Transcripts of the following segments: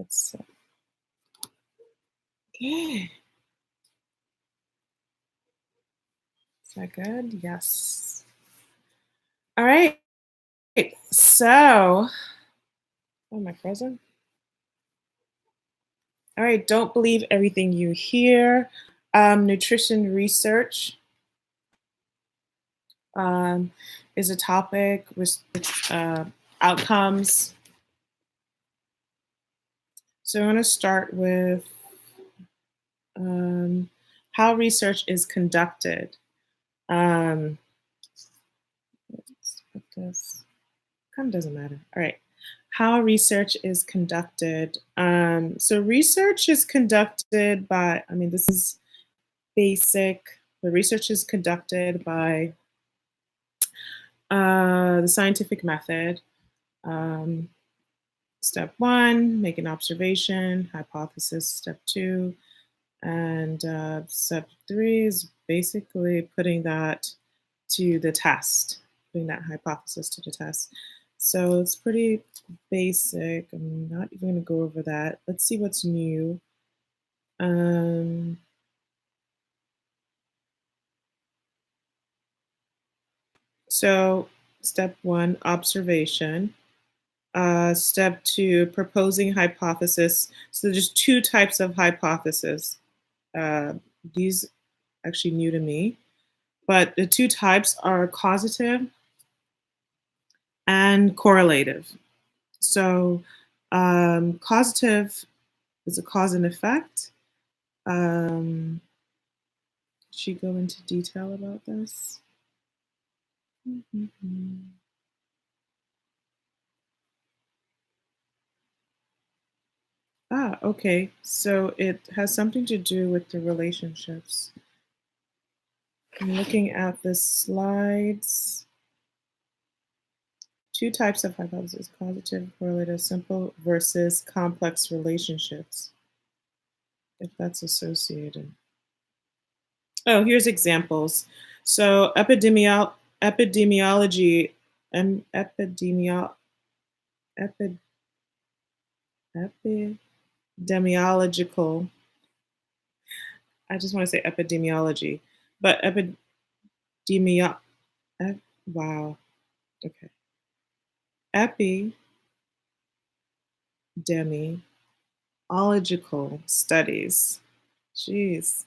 Let's see. Okay. Is that good? Yes. All right. So, oh, am I frozen? All right. Don't believe everything you hear. Nutrition research um, is a topic with outcomes. So I want to start with how research is conducted. Let's put this. Kind of doesn't matter. All right. How research is conducted. So research is conducted by, this is basic. The research is conducted by the scientific method. Step 1, make an observation, hypothesis, step 2. And step 3 is basically putting that to the test, putting that hypothesis to the test. So it's pretty basic. I'm not even going to go over that. Let's see what's new. So step 1, observation. Step 2, proposing hypothesis. So there's 2 types of hypothesis. These actually new to me, but the 2 types are causative and correlative. So causative is a cause and effect. Should she go into detail about this? Okay. So it has something to do with the relationships. I'm looking at the slides. 2 types of hypothesis, causative, correlative, simple versus complex relationships, if that's associated. Oh, here's examples. So epidemiology and epidemiological. I just want to say epidemiology, but wow. Okay. Epidemiological studies. Jeez.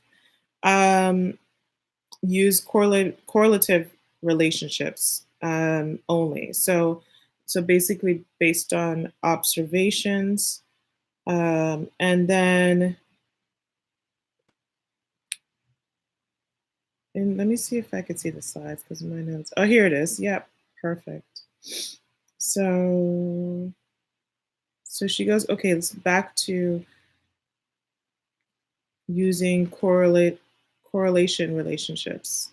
Use correlative relationships only. So basically based on observations, and then let me see if I could see the slides because my notes. Oh, here it is. Yep, perfect. So she goes, okay, let's back to using correlation relationships.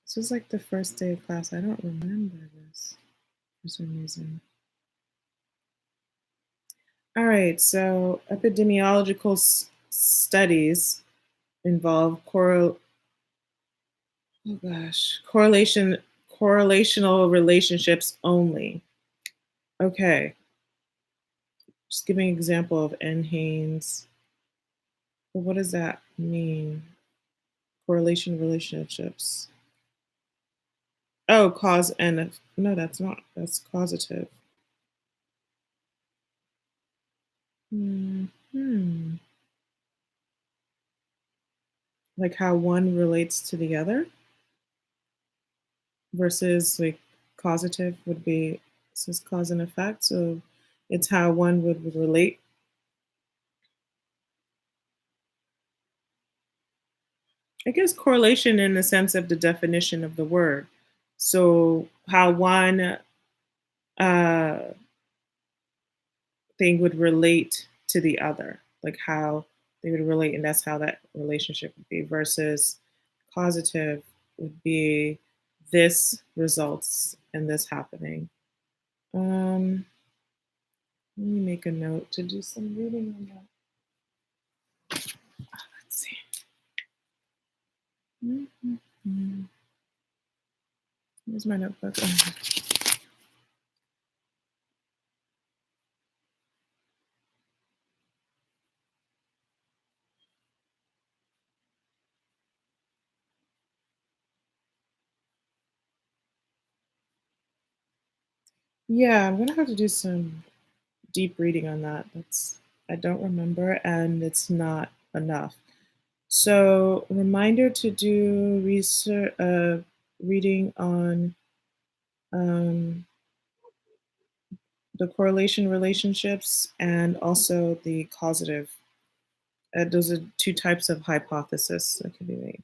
This was like the first day of class. I don't remember this for some reason. All right, so epidemiological studies involve correlational relationships only. Okay. Just giving an example of N. Haynes. But what does that mean? Correlation relationships. Oh, cause and no, that's not. That's causative. Like how one relates to the other versus like causative would be, this is cause and effect. So it's how one would relate. I guess correlation in the sense of the definition of the word. So how one thing would relate to the other, like how they would relate, and that's how that relationship would be, versus causative would be this results in this happening. Let me make a note to do some reading on that. Let's see. Here's my notebook. Yeah, I'm gonna have to do some deep reading on that. I don't remember, and it's not enough. So, reminder to do research, reading on um, the correlation relationships and also the causative. Those are two types of hypothesis that can be made.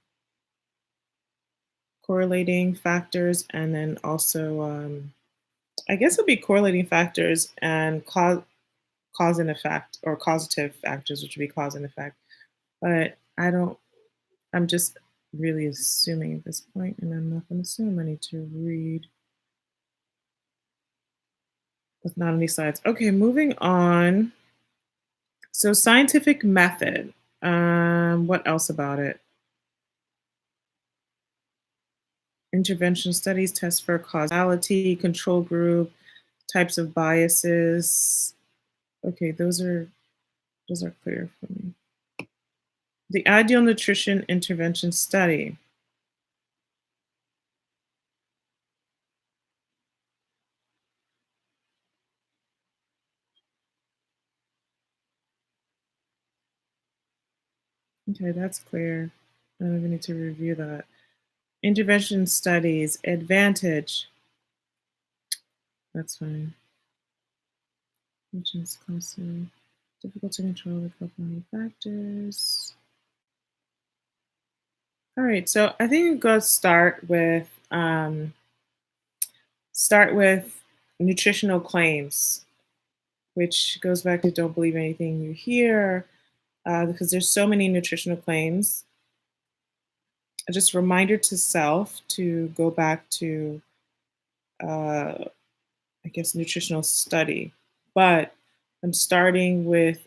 Correlating factors, and then also, I guess it'll be correlating factors and cause and effect, or causative factors, which would be cause and effect. But I don't. I'm just really assuming at this point, and I'm not going to assume. I need to read with not any slides. Okay, moving on. So scientific method. What else about it? Intervention studies test for causality, control group, types of biases. Okay, those are clear for me. The ideal nutrition intervention study. Okay, that's clear. I don't even need to review that. Intervention studies, advantage. That's fine. Which is costly. Difficult to control with confounding factors. All right, so I think we'll start with nutritional claims, which goes back to don't believe anything you hear, because there's so many nutritional claims. Just a reminder to self to go back to, uh, I guess, nutritional study, but I'm starting with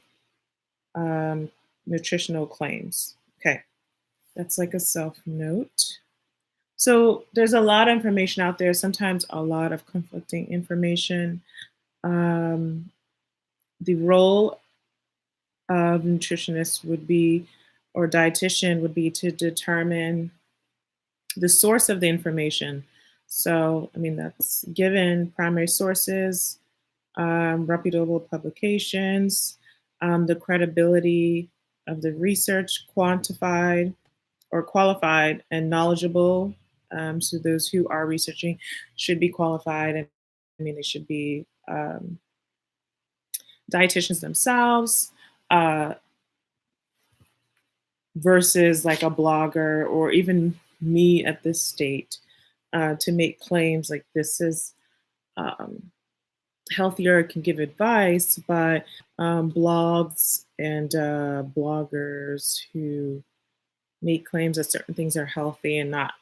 nutritional claims. Okay, that's like a self note. So there's a lot of information out there, sometimes a lot of conflicting information. Um, the role of nutritionist would be, or dietitian would be, to determine the source of the information. So, I mean, that's given primary sources, reputable publications, the credibility of the research, quantified or qualified and knowledgeable. So those who are researching should be qualified, and I mean they should be dietitians themselves, uh, versus like a blogger or even me at this state, to make claims like this is um, healthier, can give advice, but blogs and bloggers who make claims that certain things are healthy and not,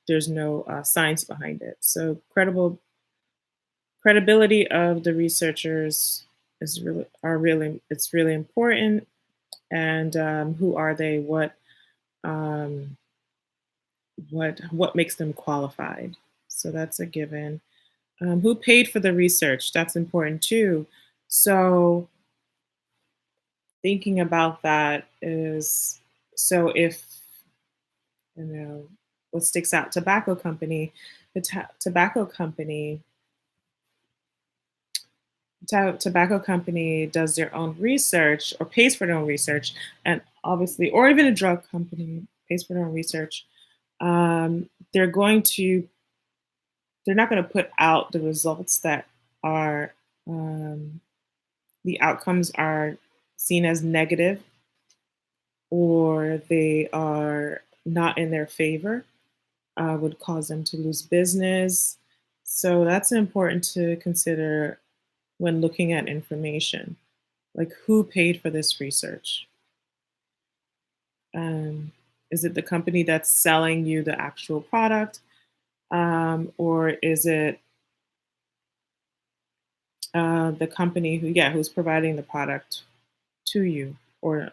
there's no science behind it. So credibility of the researchers it's really important. And who are they? Um, what makes them qualified? So that's a given. Who paid for the research? That's important too. So thinking about that is, so if, what sticks out, tobacco company, tobacco company, tobacco company does their own research or pays for their own research, and obviously, or even a drug company pays for their own research. They're going to, they're not going to put out the results that are, um, the outcomes are seen as negative, or they are not in their favor, would cause them to lose business. So that's important to consider when looking at information, like who paid for this research. um, is it the company that's selling you the actual product, or is it the company who's providing the product to you, or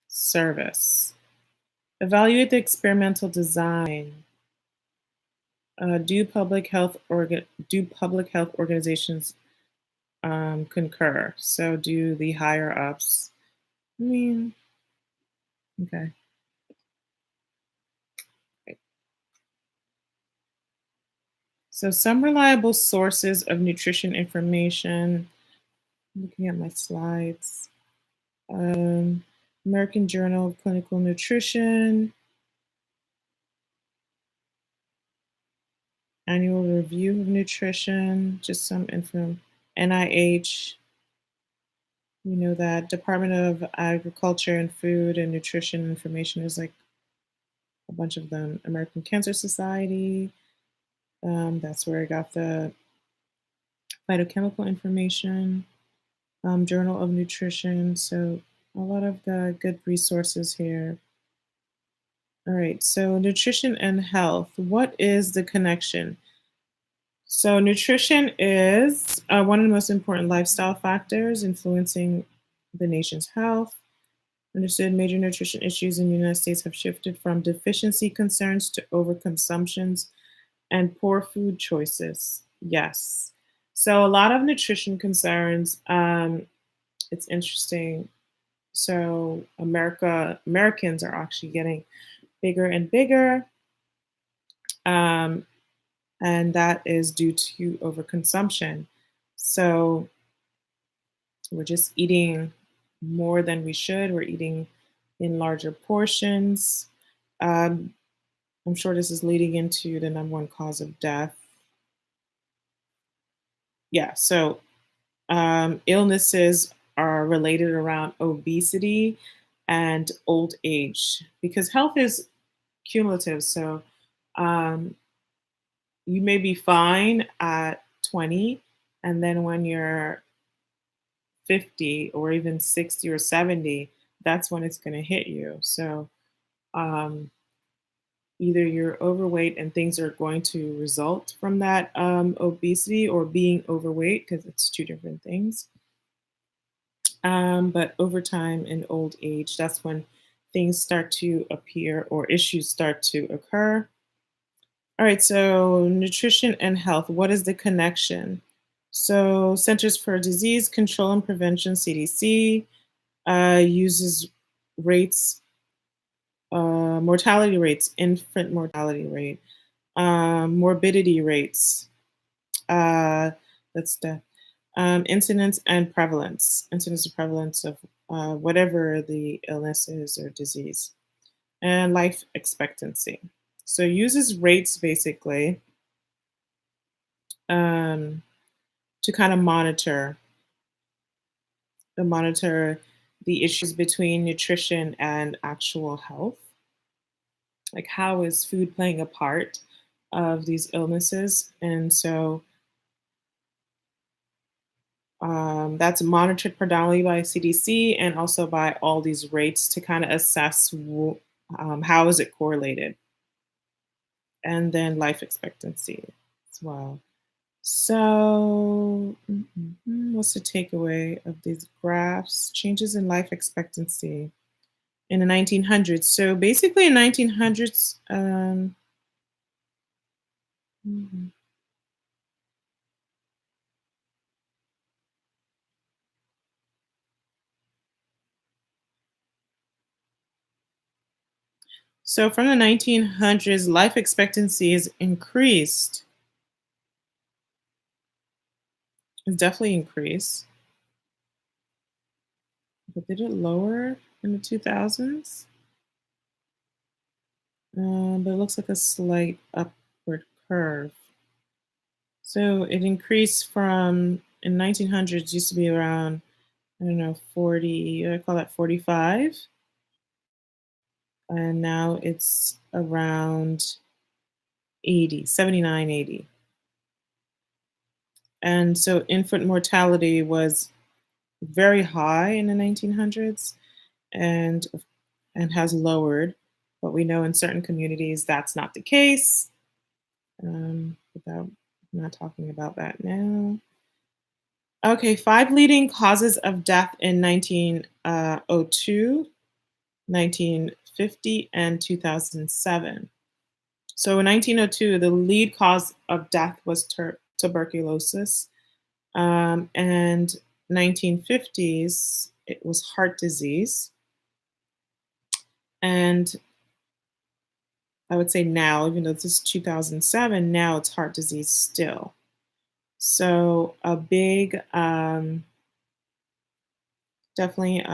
service. Evaluate the experimental design. Do public health organizations concur? So do the higher ups. I mean, okay. So, some reliable sources of nutrition information, looking at my slides, um, American Journal of Clinical Nutrition, Annual Review of Nutrition, just some info, NIH, you know, that Department of Agriculture and Food and Nutrition information is like a bunch of them. American Cancer Society, that's where I got the phytochemical information. Journal of Nutrition. So a lot of the good resources here. All right, so nutrition and health. What is the connection? So nutrition is one of the most important lifestyle factors influencing the nation's health. Understood major nutrition issues in the United States have shifted from deficiency concerns to overconsumptions and poor food choices. Yes. So a lot of nutrition concerns. It's interesting. So Americans are actually getting bigger and bigger, um, and that is due to overconsumption. So we're just eating more than we should. We're eating in larger portions. Um, I'm sure this is leading into the number one cause of death. Yeah, so illnesses are related around obesity and old age because health is cumulative. So um, you may be fine at 20, and then when you're 50 or even 60 or 70, that's when it's going to hit you. So um, either you're overweight and things are going to result from that obesity or being overweight because it's two different things. But over time in old age, that's when things start to appear or issues start to occur. All right, so nutrition and health, what is the connection? So, Centers for Disease Control and Prevention, CDC, uses rates, mortality rates, infant mortality rate, morbidity rates, uh, that's the incidence and prevalence of whatever the illness is or disease, and life expectancy. So, uses rates basically um, to kind of monitor the issues between nutrition and actual health. Like, how is food playing a part of these illnesses? And so that's monitored predominantly by CDC and also by all these rates to kind of assess how is it correlated, and then life expectancy as well. So, what's the takeaway of these graphs? Changes in life expectancy in the 1900s. So basically, in 1900s, mhm. So from the 1900s, life expectancy is increased. It's definitely increased. But did it lower in the 2000s? But it looks like a slight upward curve. So it increased from in 1900s used to be around, I don't know, 40, I call that 45, and now it's around 80, 79, 80. And so infant mortality was very high in the 1900s and and has lowered, but we know in certain communities that's not the case. Without not talking about that now. Okay, five leading causes of death in 1902, 1950, and 2007. So in 1902, the lead cause of death was tuberculosis. And 1950s, it was heart disease. And I would say now, even though this is 2007, now it's heart disease still. So a big, definitely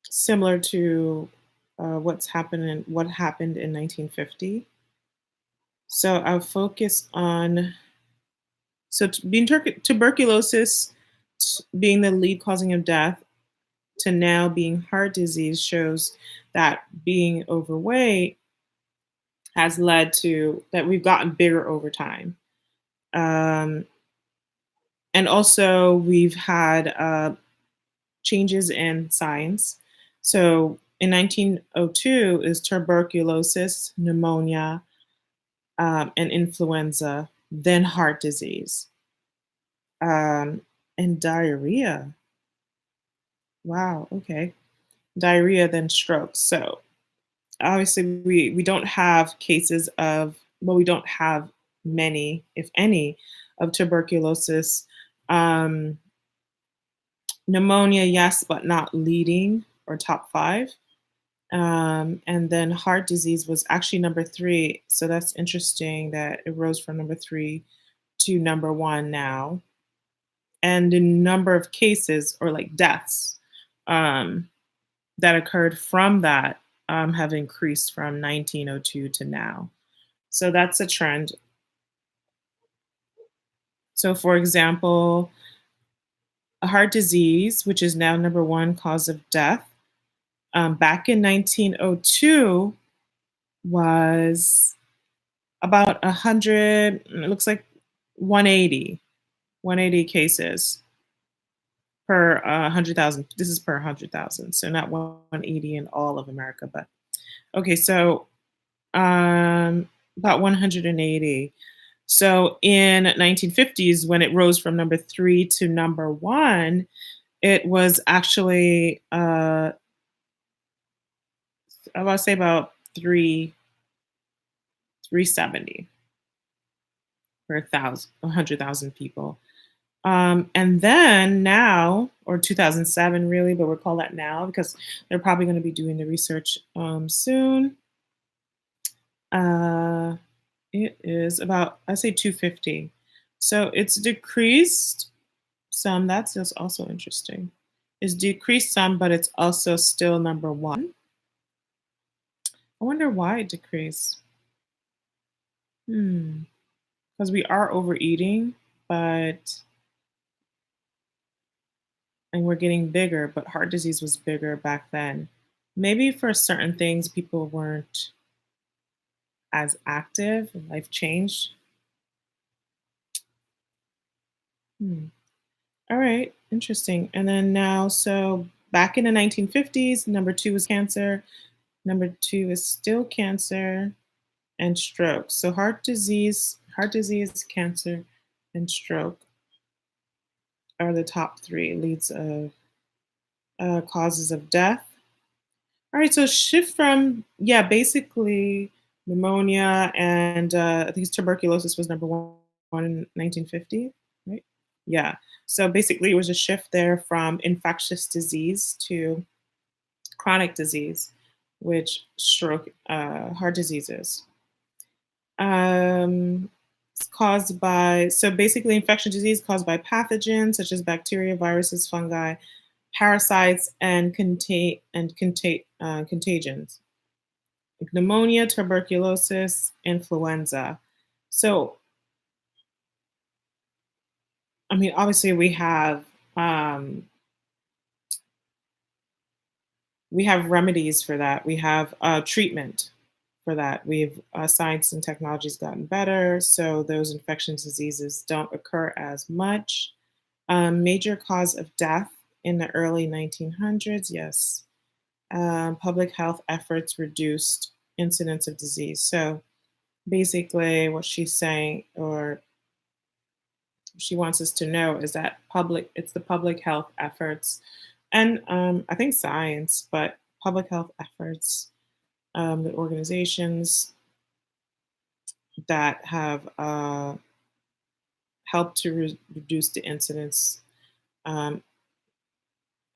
similar to what happened in 1950. So I'll focus on tuberculosis being the lead causing of death to now being heart disease shows that being overweight has led to that we've gotten bigger over time. Um, and also we've had changes in science. So in 1902 is tuberculosis, pneumonia, and influenza, then heart disease, um, and diarrhea. Wow, okay. Diarrhea, then stroke. So obviously, we don't have cases of well, we don't have many, if any, of tuberculosis. Um, Pneumonia, yes, but not leading or top five. And then heart disease was actually number three. So that's interesting that it rose from number three to number one now. And the number of cases or like deaths um, that occurred from that have increased from 1902 to now. So that's a trend. So, for example, a heart disease, which is now number one cause of death, back in 1902 was about 100, it looks like 180, 180 cases per 100,000. This is per 100,000. So not 180 in all of America, but okay. So about 180. So in 1950s, when it rose from number three to number one, it was actually I want to say about 370 per 100,000 people. And then now, or 2007 really, but we'll call that now because they're probably going to be doing the research soon. Uh, it is about, I say 250. So it's decreased some. That's just also interesting. It's decreased some, but it's also still number one. I wonder why it decreased. Hmm. Because we are overeating, but and we're getting bigger, but heart disease was bigger back then. Maybe for certain things, people weren't as active, life changed. Hmm. All right, interesting. And then now, so back in the 1950s, number two was cancer, number two is still cancer and stroke. So heart disease, cancer, and stroke are the top three leads of causes of death. All right, so shift from yeah, basically pneumonia and I think tuberculosis was number one in 1950, right? Yeah. So basically, it was a shift there from infectious disease to chronic disease, which stroke, heart disease is. It's caused by so basically infection disease caused by pathogens such as bacteria, viruses, fungi, parasites, and contagions like pneumonia, tuberculosis, influenza. So, I mean, obviously, um, we have remedies for that. We have treatment for that. We've science and technology has gotten better, so those infectious diseases don't occur as much. Major cause of death in the early 1900s, yes. Public health efforts reduced incidence of disease. So basically, what she's saying, or she wants us to know, is that it's the public health efforts, and I think science, but public health efforts, the organizations that have help to reduce the incidence um,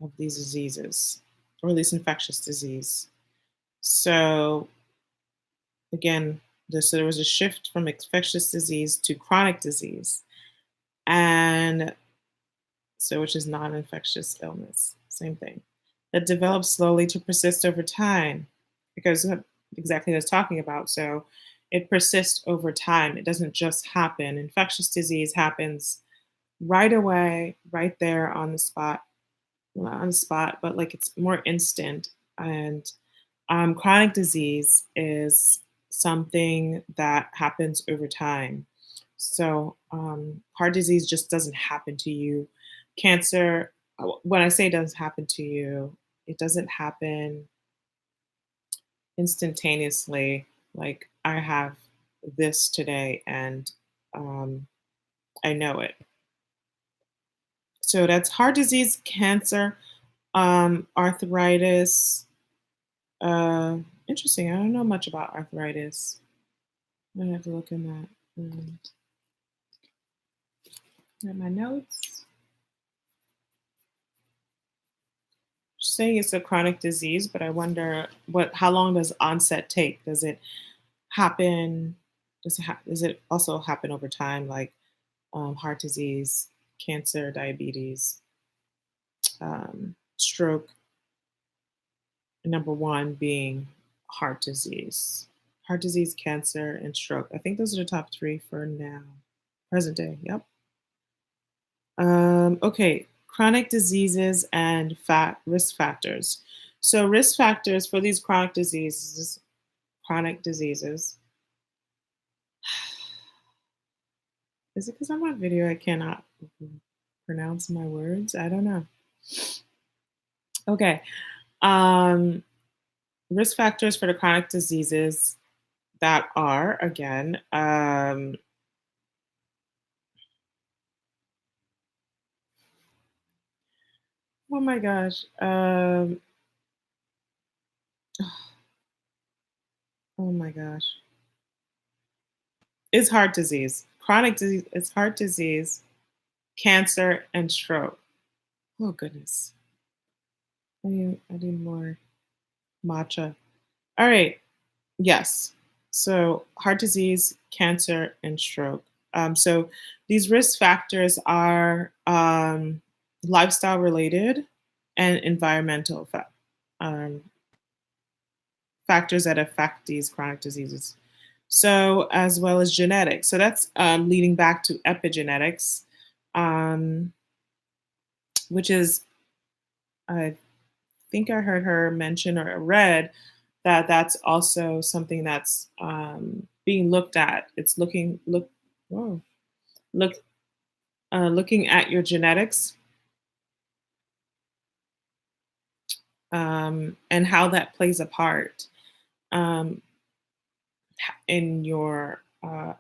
of these diseases, or at least infectious disease. So again, so there was a shift from infectious disease to chronic disease, and so which is non-infectious illness, same thing, that develops slowly to persist over time, because exactly what I was talking about. So it persists over time. It doesn't just happen. Infectious disease happens right away, right there on the spot, well, not on the spot, but like it's more instant. And chronic disease is something that happens over time. So heart disease just doesn't happen to you. Cancer, when I say it doesn't happen to you, it doesn't happen instantaneously. Like I have this today and um, I know it. So that's heart disease, cancer, arthritis. Uh, Interesting. I don't know much about arthritis. I'm gonna have to look in that. At my notes. Saying it's a chronic disease, but I wonder how long does onset take? Does it happen? Does it also happen over time, like heart disease, cancer, diabetes, stroke? Number one being heart disease, cancer, and stroke. I think those are the top three for now, present day. Yep. Okay, chronic diseases and risk factors. So risk factors for these chronic diseases. Is it because I'm on video I cannot pronounce my words? I don't know. Okay. Um, Risk factors for the chronic diseases that are, again, oh my gosh. Oh my gosh. It's heart disease. Chronic disease, it's heart disease, cancer, and stroke. Oh goodness. I need more matcha. All right. Yes. So heart disease, cancer, and stroke. So these risk factors are lifestyle related and environmental um, factors that affect these chronic diseases. So as well as genetics. So that's leading back to epigenetics, um, which is I think I heard her mention or read that that's also something that's being looked at. It's whoa, look looking at your genetics and how that plays a part um, in your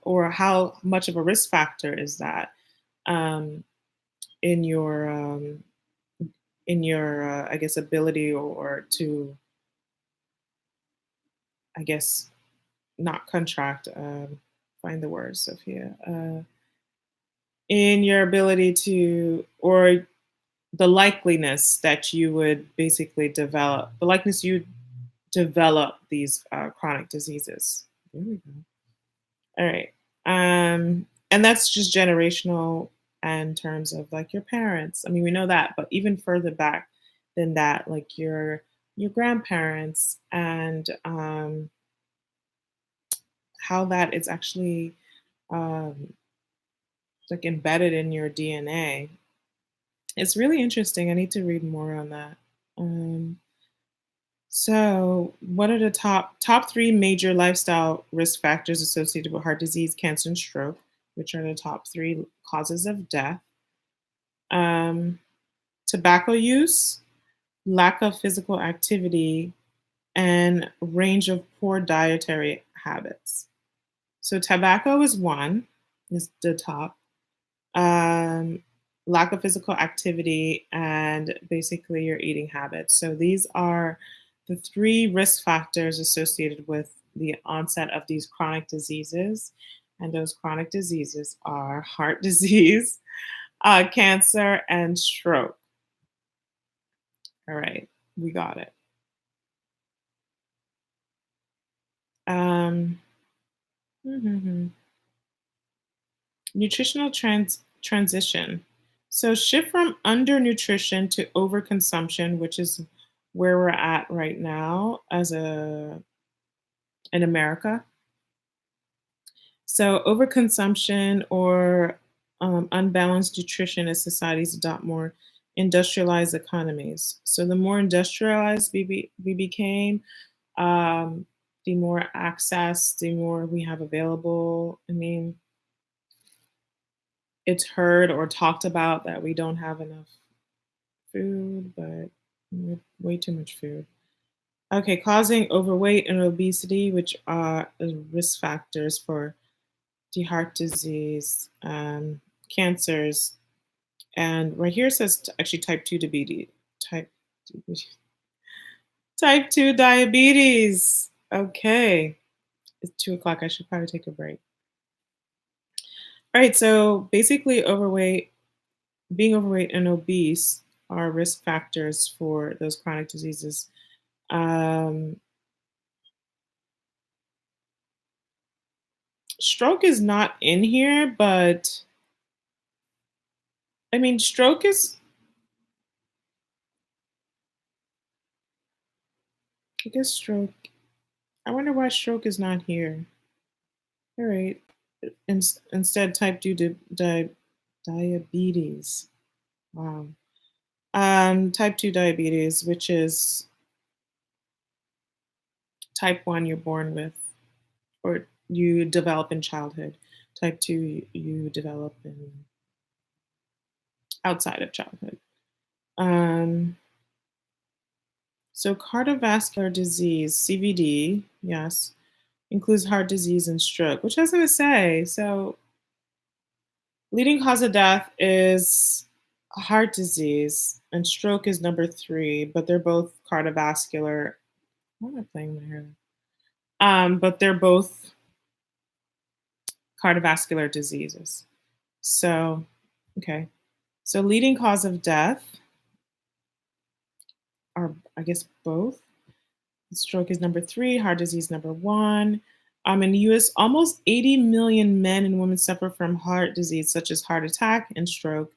or how much of a risk factor is that um, in your I guess ability or to I guess not contract find the word, Sophia, in your ability to or the likeliness that you would basically develop the likeness you develop these chronic diseases. There we go. All right. And that's just generational in terms of like your parents. I mean, we know that, but even further back than that, like your grandparents and how that is actually um, like embedded in your DNA. It's really interesting. I need to read more on that. Um, So, what are the top three major lifestyle risk factors associated with heart disease, cancer, and stroke? Which are the top three causes of death? Um, Tobacco use, lack of physical activity, and range of poor dietary habits. So, tobacco is one, is the top. Um, Lack of physical activity, and basically your eating habits. So these are the three risk factors associated with the onset of these chronic diseases. And those chronic diseases are heart disease, cancer, and stroke. All right, we got it. Um, mhm. Nutritional transition. So shift from undernutrition to overconsumption, which is where we're at right now as a in America. So overconsumption or unbalanced nutrition as societies adopt more industrialized economies. So the more industrialized we became, um, the more access, the more we have available. I mean, it's heard or talked about that we don't have enough food, but we have way too much food. Okay, causing overweight and obesity, which are risk factors for the heart disease, cancers, and right here it says actually type 2 diabetes. Type type 2 diabetes. Okay, it's 2 o'clock. I should probably take a break. All right, so basically, being overweight and obese are risk factors for those chronic diseases. Um, Stroke is not in here, but I mean, stroke is, I guess, stroke. I wonder why stroke is not here. All right. Instead, type 2 diabetes. Wow. Type 2 diabetes, which is type 1 you're born with, or you develop in childhood. Type 2 you develop in outside of childhood. Um, so cardiovascular disease, CVD, yes, includes heart disease and stroke, which I was going to say. So leading cause of death is heart disease, and stroke is number three, but they're both cardiovascular. Why am I playing my hair? But they're both cardiovascular diseases. So, okay. So leading cause of death are, I guess, both. Stroke is number three, heart disease number one. In the US, almost 80 million men and women suffer from heart disease, such as heart attack and stroke.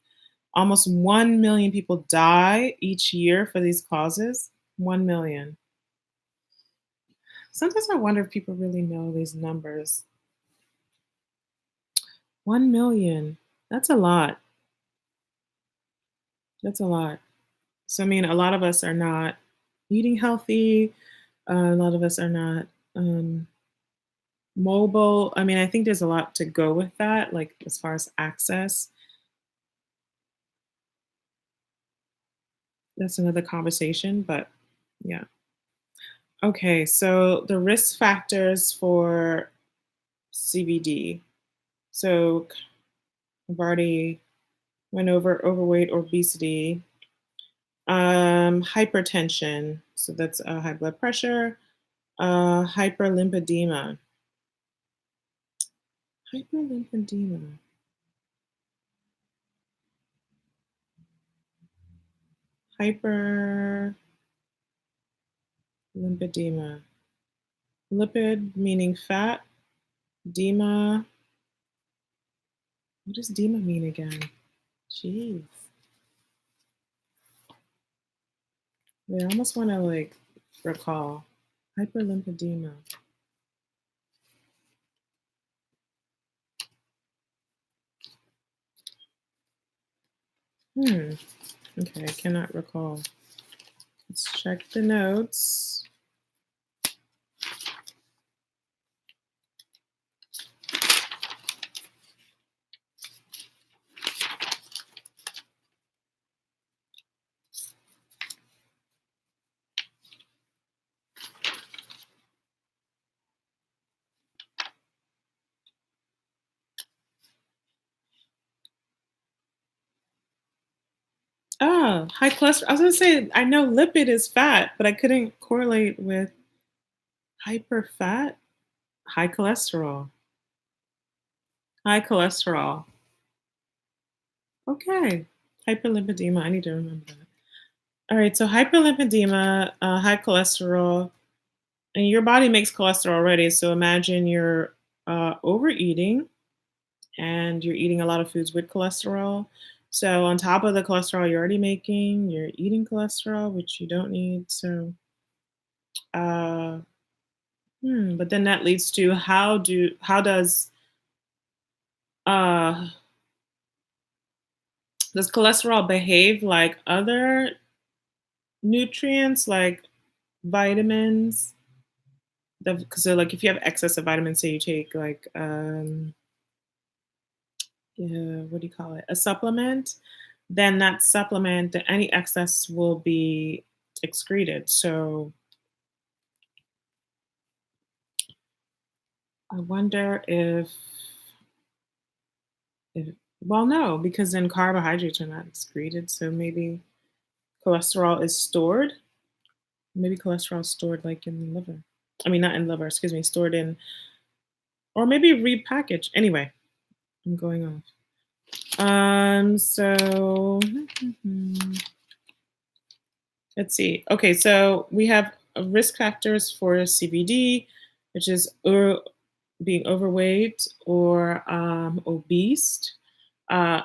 Almost 1 million people die each year for these causes. 1 million. Sometimes I wonder if people really know these numbers. 1 million. That's a lot. That's a lot. So, I mean, a lot of us are not eating healthy. A lot of us are not mobile. I mean, I think there's a lot to go with that, like as far as access. That's another conversation, but yeah. Okay, so the risk factors for CVD. So I've already went over overweight, obesity, hypertension. So that's high blood pressure, hyperlipidemia. Hyperlipidemia. Hyperlipidemia. Lipid meaning fat. Dema. What does dema mean again? Jeez. Wait, I almost want to like recall. Hyperlipidemia. Hmm. Okay, I cannot recall. Let's check the notes. Oh, high cholesterol. I was gonna say I know lipid is fat, but I couldn't correlate with hyper fat, high cholesterol. High cholesterol. Okay. Hyperlipidemia. I need to remember that. All right. So hyperlipidemia, high cholesterol, and your body makes cholesterol already. So imagine you're overeating and you're eating a lot of foods with cholesterol. So on top of the cholesterol you're already making, you're eating cholesterol, which you don't need. So, uh, but then that leads to uh does cholesterol behave like other nutrients, like vitamins? Because so like if you have excess of vitamins, say you take like yeah, what do you call it? A supplement, then that supplement, any excess will be excreted. So I wonder if well, no, because then carbohydrates are not excreted. So maybe cholesterol is stored. Maybe cholesterol is stored like in the liver. I mean, not in liver, excuse me, stored in, or maybe repackaged. Anyway, I'm going off. So let's see. Okay, so we have risk factors for CVD, which is being overweight or obese, um,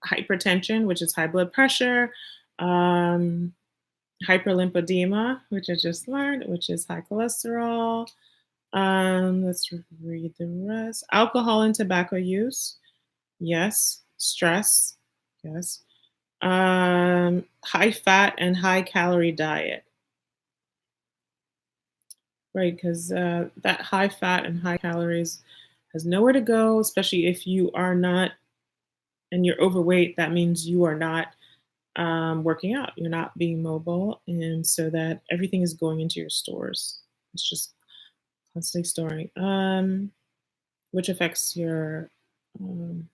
hypertension, which is high blood pressure, um, hyperlipidemia, which I just learned, which is high cholesterol. Let's read the rest. Alcohol and tobacco use, yes. Stress, yes. High fat and high calorie diet, right? Because that high fat and high calories has nowhere to go, especially if you are not and you're overweight. That means you are not working out, you're not being mobile, and so that everything is going into your stores. It's just constantly storing, which affects um,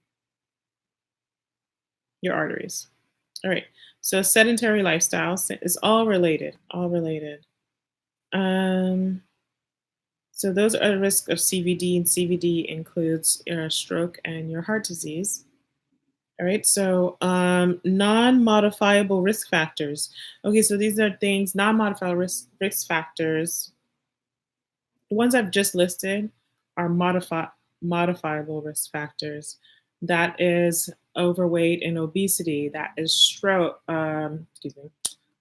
your arteries. All right. So sedentary lifestyle is all related. All related. Um, So those are the risks of CVD, and CVD includes your stroke and your heart disease. All right, so non-modifiable risk factors. Okay, so these are things, non-modifiable risk factors. The ones I've just listed are modifiable risk factors. That is overweight and obesity. That is stroke. Excuse me,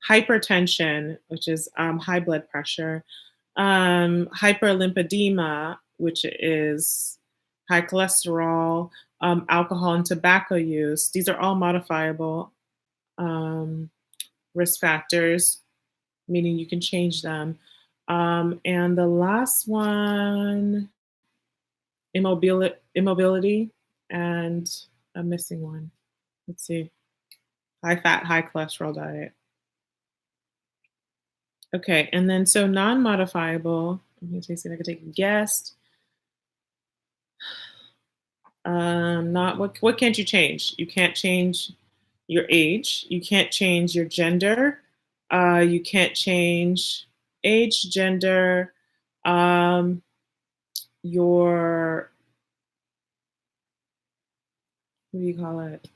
hypertension, which is high blood pressure, hyperlipidemia, which is high cholesterol, alcohol and tobacco use. These are all modifiable um, risk factors, meaning you can change them. And the last one, immobility, and I'm missing one. Let's see, high fat, high cholesterol diet. Okay, and then so non-modifiable. I'm gonna see if I can take a guess. Not what can't you change? You can't change your age. You can't change your gender. You can't change age, gender, um, your what do you call it?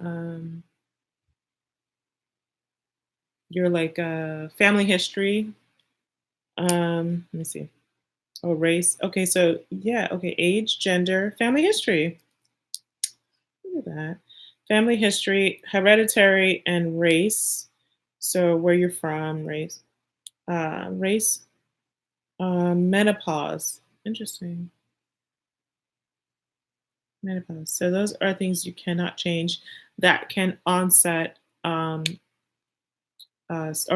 Your like family history. Let me see. Oh, race. Okay, so yeah, okay, age, gender, family history. Look at that. Family history, hereditary, and race. So where you're from, race, menopause. Interesting. Menopause. So those are things you cannot change that can onset or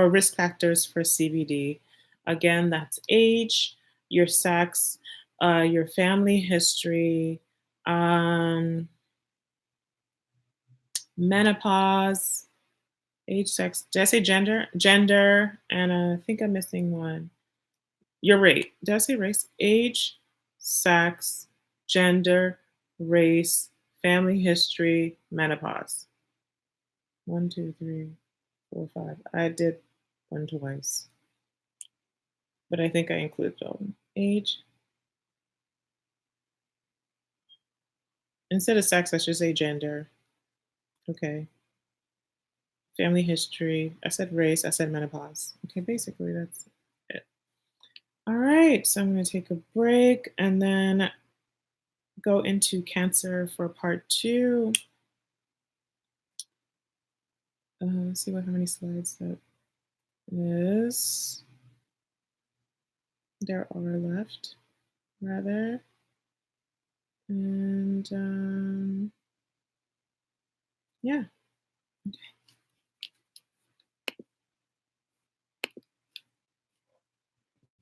risk factors for CVD. Again, that's age, your sex, your family history, um, menopause, age, sex. Did I say gender? Gender, and I think I'm missing one. Your rate. Did I say race? Age, sex, gender, race, family history, menopause. One, two, three, four, five. I did one twice, but I think I included all of them. Age, Instead of sex, I should say gender. Okay. Family history. I said race. I said menopause. Okay, basically that's it. All right. So I'm going to take a break and then go into cancer for part two. Let's see how many slides that is. There are left, rather. And yeah.